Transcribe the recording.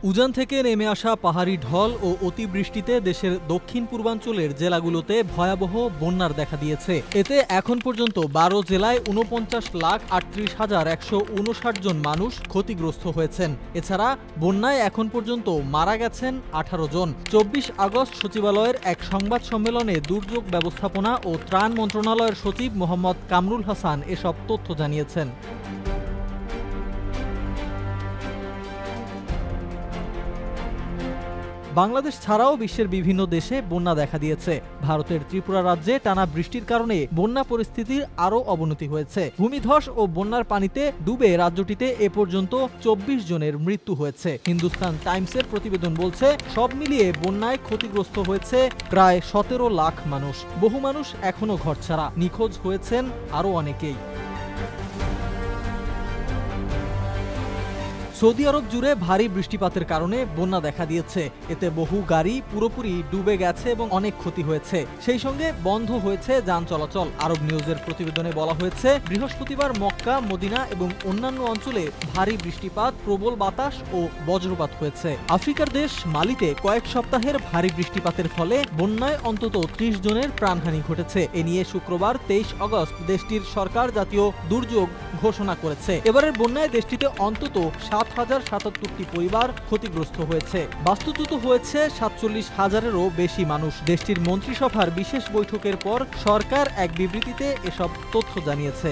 উজান থেকে নেমে আসা পাহাড়ি ঢল ও অতিবৃষ্টিতে দেশের দক্ষিণ পূর্বাঞ্চলের জেলাগুলোতে ভয়াবহ বন্যার দেখা দিয়েছে। এতে এখন পর্যন্ত ১২ জেলায় ৪৯,৩৮,১৫৯ জন মানুষ ক্ষতিগ্রস্ত হয়েছেন। এছাড়া বন্যায় এখন পর্যন্ত মারা গেছেন ১৮ জন। ২৪ আগস্ট সচিবালয়ের এক সংবাদ সম্মেলনে দুর্যোগ ব্যবস্থাপনা ও ত্রাণ মন্ত্রণালয়ের সচিব মোহাম্মদ কামরুল হাসান এসব তথ্য জানিয়েছেন। বাংলাদেশ ছাড়াও বিশ্বের বিভিন্ন দেশে বন্যা দেখা দিয়েছে। ভারতের ত্রিপুরা রাজ্যে টানা বৃষ্টির কারণে বন্যা পরিস্থিতির আরও অবনতি হয়েছে। ভূমিধস ও বন্যার পানিতে ডুবে রাজ্যটিতে এ পর্যন্ত ২৪ জনের মৃত্যু হয়েছে। হিন্দুস্তান টাইমসের প্রতিবেদন বলছে, সব মিলিয়ে বন্যায় ক্ষতিগ্রস্ত হয়েছে প্রায় ১৭ লাখ মানুষ। বহু মানুষ এখনও ঘরছাড়া, নিখোঁজ হয়েছেন আরও অনেকেই। সৌদি আরব জুড়ে ভারী বৃষ্টিপাতের কারণে বন্যা দেখা দিয়েছে। এতে বহু গাড়ি পুরোপুরি ডুবে গেছে এবং অনেক ক্ষতি হয়েছে। সেই সঙ্গে বন্ধ হয়েছে যান চলাচল। আরব নিউজের প্রতিবেদনে বলা হয়েছে, বৃহস্পতিবার মক্কা, মদিনা এবং অন্যান্য অঞ্চলে ভারী বৃষ্টিপাত, প্রবল বাতাস ও বজ্রপাত হয়েছে। আফ্রিকার দেশ মালিতে কয়েক সপ্তাহের ভারী বৃষ্টিপাতের ফলে বন্যায় অন্তত ৩০ জনের প্রাণহানি ঘটেছে। এ নিয়ে শুক্রবার ২৩ আগস্ট দেশটির সরকার জাতীয় দুর্যোগ ঘোষণা করেছে। এবারের বন্যায় দেশটিতে অন্তত ৭,০৭৭টি পরিবার ক্ষতিগ্রস্ত হয়েছে। বাস্তুচ্যুত হয়েছে ৪৭,০০০-এরও বেশি মানুষ। দেশটির মন্ত্রিসভার বিশেষ বৈঠকের পর সরকার এক বিবৃতিতে এসব তথ্য জানিয়েছে।